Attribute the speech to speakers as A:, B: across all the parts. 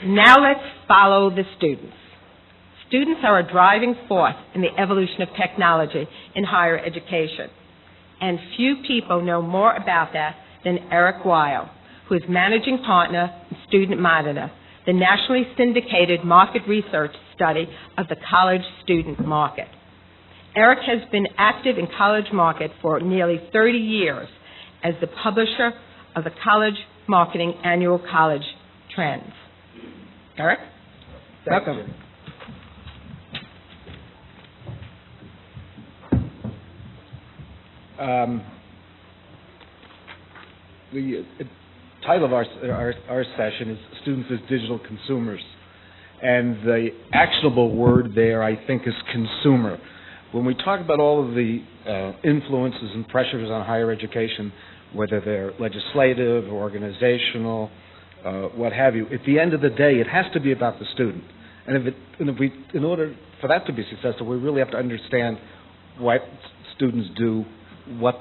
A: Now let's follow the students. Students are a driving force in the evolution of technology in higher education. And few people know more about that than Eric Weil, who is managing partner in Student Monitor, the nationally syndicated market research study of the college student market. Eric has been active in college market for nearly 30 years as the publisher of the College Marketing Annual College Trends. Eric? Welcome.
B: The title of our session is Students as Digital Consumers. And the actionable word there, I think, is consumer. When we talk about all of the influences and pressures on higher education, whether they're legislative or organizational, what have you, at the end of the day, it has to be about the student. And in order for that to be successful, we really have to understand why students do what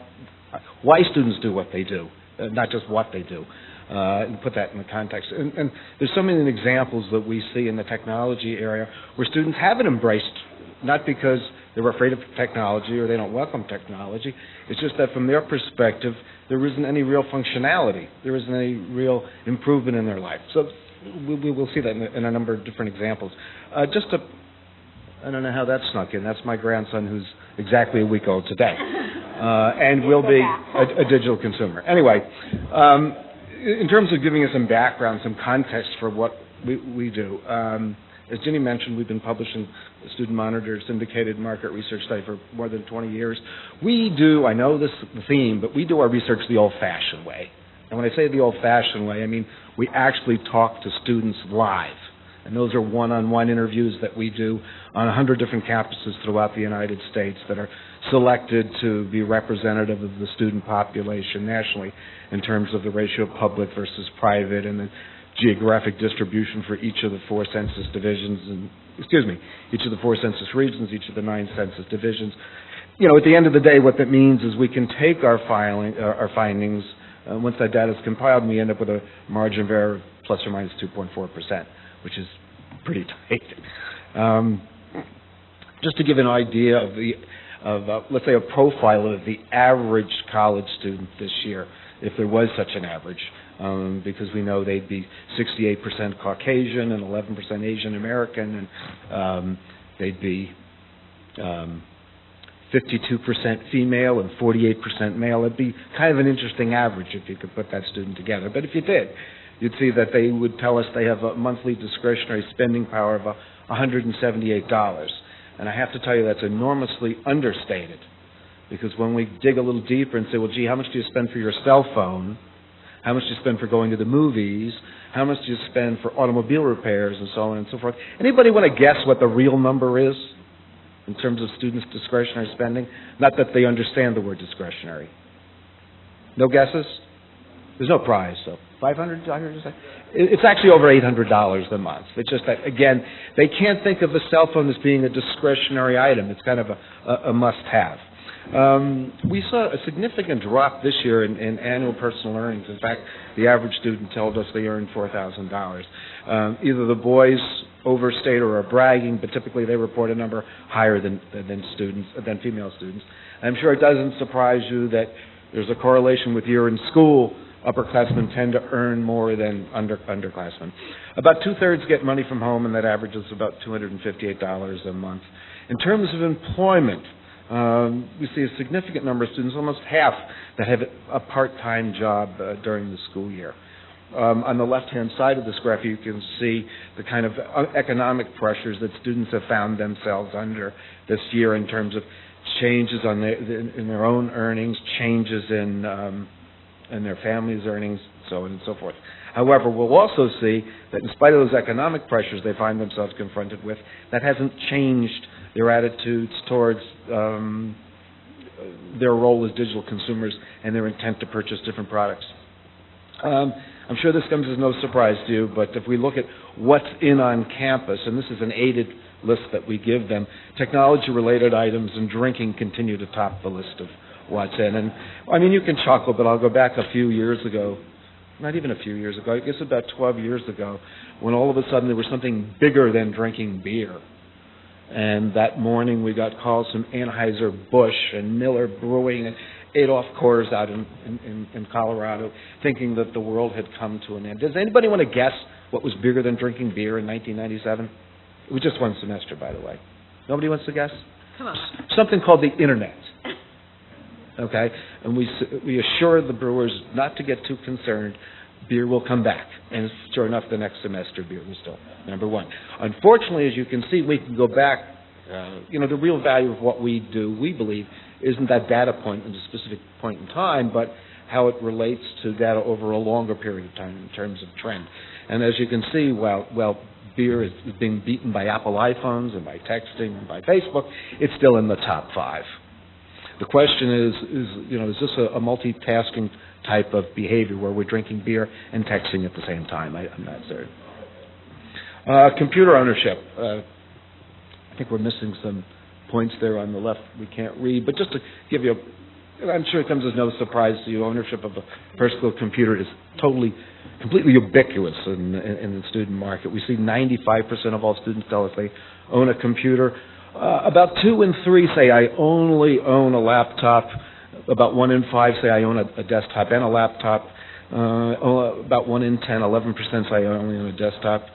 B: they do, not just what they do, and put that in the context. And there's so many examples that we see in the technology area where students haven't embraced, not because they're afraid of technology or they don't welcome technology. It's just that from their perspective, there isn't any real functionality. There isn't any real improvement in their life. So we will see that in a number of different examples. I don't know how that snuck in. That's my grandson, who's exactly a week old today, and will be a digital consumer. Anyway, in terms of giving us some background, some context for what we do, as Ginny mentioned, we've been publishing the Student Monitor syndicated market research study for more than 20 years. We do, I know this is the theme, but we do our research the old-fashioned way. And when I say the old-fashioned way, I mean we actually talk to students live. And those are one-on-one interviews that we do on 100 different campuses throughout the United States that are selected to be representative of the student population nationally in terms of the ratio of public versus private and the geographic distribution for each of the four census divisions and, each of the four census regions, each of the 9 census divisions. You know, at the end of the day, what that means is we can take our findings, once that data is compiled, and we end up with a margin of error of plus or minus 2.4%, which is pretty tight. Just to give an idea of let's say, a profile of the average college student this year, if there was such an average, because we know they'd be 68% Caucasian and 11% Asian American, and they'd be 52% female and 48% male. It'd be kind of an interesting average if you could put that student together. But if you did, you'd see that they would tell us they have a monthly discretionary spending power of $178. And I have to tell you that's enormously understated, because when we dig a little deeper and say, well, gee, how much do you spend for your cell phone? How much do you spend for going to the movies? How much do you spend for automobile repairs and so on and so forth? Anybody want to guess what the real number is in terms of students' discretionary spending? Not that they understand the word discretionary. No guesses? There's no prize, so $500? It's actually over $800 a month. It's just that, again, they can't think of a cell phone as being a discretionary item. It's kind of a must-have. We saw a significant drop this year in annual personal earnings. In fact, the average student told us they earned $4,000. Either the boys overstate or are bragging, but typically they report a number higher than female students. I'm sure it doesn't surprise you that there's a correlation with year in school. Upperclassmen tend to earn more than underclassmen. About 2/3 get money from home, and that averages about $258 a month. In terms of employment, we see a significant number of students, almost half, that have a part-time job during the school year. On the left-hand side of this graph, you can see the kind of economic pressures that students have found themselves under this year in terms of changes in their own earnings, changes in their families' earnings, so on and so forth. However, we'll also see that in spite of those economic pressures they find themselves confronted with, that hasn't changed their attitudes towards their role as digital consumers and their intent to purchase different products. I'm sure this comes as no surprise to you, but if we look at what's in on campus, and this is an aided list that we give them, technology-related items and drinking continue to top the list of what's in. And I mean, you can chuckle, but I'll go back a few years ago not even a few years ago, I guess about 12 years ago, when all of a sudden there was something bigger than drinking beer. And that morning we got calls from Anheuser-Busch and Miller Brewing and Adolph Coors out in Colorado, thinking that the world had come to an end. Does anybody want to guess what was bigger than drinking beer in 1997? It was just one semester, by the way. Nobody wants to guess?
A: Come on.
B: Something called the Internet. Okay? And we assured the brewers not to get too concerned. Beer will come back. And sure enough, the next semester, beer was still number one. Unfortunately, as you can see, we can go back. The real value of what we do, we believe, isn't that data point at a specific point in time, but how it relates to data over a longer period of time in terms of trend. And as you can see, while beer is being beaten by Apple iPhones and by texting and by Facebook, it's still in the top 5. The question is this a multitasking type of behavior where we're drinking beer and texting at the same time? I'm not certain. Computer ownership. I think we're missing some points there on the left we can't read, but just to give you I'm sure it comes as no surprise to you, ownership of a personal computer is completely ubiquitous in the student market. We see 95% of all students tell us they own a computer. About 2 in 3 say I only own a laptop. About 1 in 5 say I own a desktop and a laptop. About 1 in 10, 11% say I only own a desktop.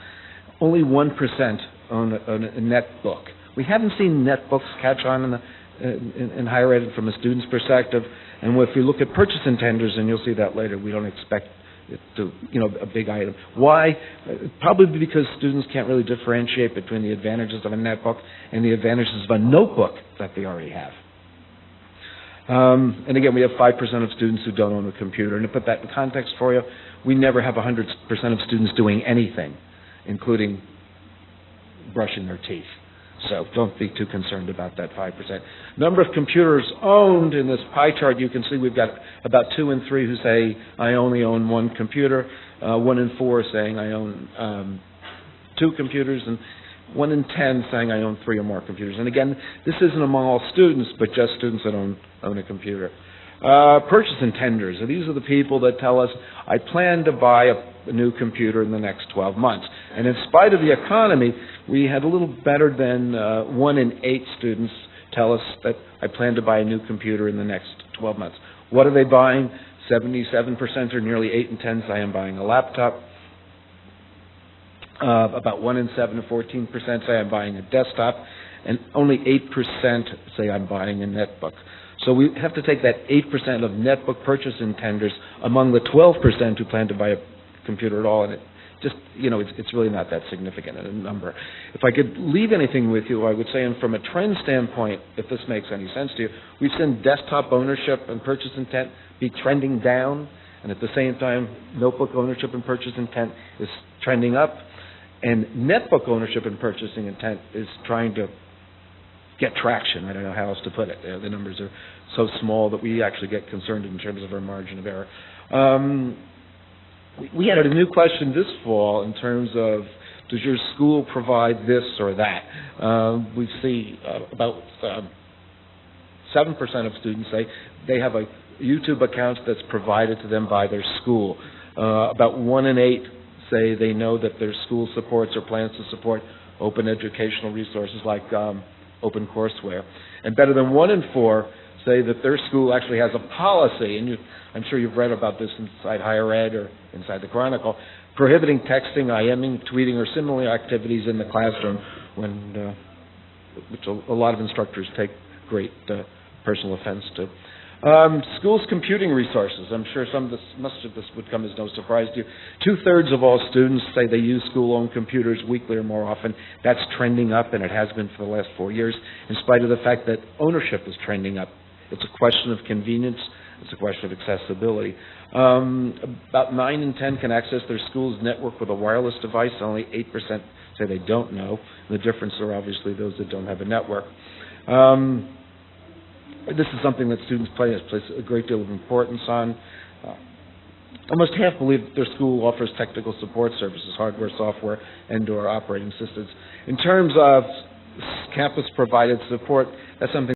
B: Only 1% own a netbook. We haven't seen netbooks catch on in higher ed from a student's perspective. And if you look at purchase intenders, and you'll see that later, we don't expect it to, a big item. Why? Probably because students can't really differentiate between the advantages of a netbook and the advantages of a notebook that they already have. And again, we have 5% of students who don't own a computer. And to put that in context for you, we never have 100% of students doing anything, including brushing their teeth. So don't be too concerned about that 5%. Number of computers owned in this pie chart, you can see we've got about 2 in 3 who say I only own 1 computer, 1 in 4 saying I own 2 computers, and 1 in 10 saying I own 3 or more computers. And again, this isn't among all students, but just students that own a computer. Purchase intenders. So these are the people that tell us, I plan to buy a new computer in the next 12 months. And in spite of the economy, we had a little better than 1 in 8 students tell us that I plan to buy a new computer in the next 12 months. What are they buying? 77% or nearly 8 in 10 say I'm buying a laptop. About 1 in 7 or 14% say I'm buying a desktop. And only 8% say I'm buying a netbook. So we have to take that 8% of netbook purchase intenders among the 12% who plan to buy a computer at all, and it just, it's really not that significant a number. If I could leave anything with you, I would say, and from a trend standpoint, if this makes any sense to you, we've seen desktop ownership and purchase intent be trending down, and at the same time, notebook ownership and purchase intent is trending up, and netbook ownership and purchasing intent is trying to get traction. I don't know how else to put it. The numbers are so small that we actually get concerned in terms of our margin of error. We had a new question this fall in terms of, does your school provide this or that? We see about 7% of students say they have a YouTube account that's provided to them by their school. About 1 in 8 say they know that their school supports or plans to support open educational resources like open courseware. And better than 1 in 4 say that their school actually has a policy, and I'm sure you've read about this inside HigherEd or inside the Chronicle, prohibiting texting, IMing, tweeting, or similar activities in the classroom, which a lot of instructors take great personal offense to. Schools' computing resources. I'm sure much of this would come as no surprise to you. 2/3 of all students say they use school-owned computers weekly or more often. That's trending up, and it has been for the last 4 years, in spite of the fact that ownership is trending up. It's a question of convenience. It's a question of accessibility. About 9 in 10 can access their school's network with a wireless device. Only 8% say they don't know. The difference are obviously those that don't have a network. This is something that students place a great deal of importance on. Almost half believe that their school offers technical support services, hardware, software, and/or operating systems. In terms of campus-provided support, that's something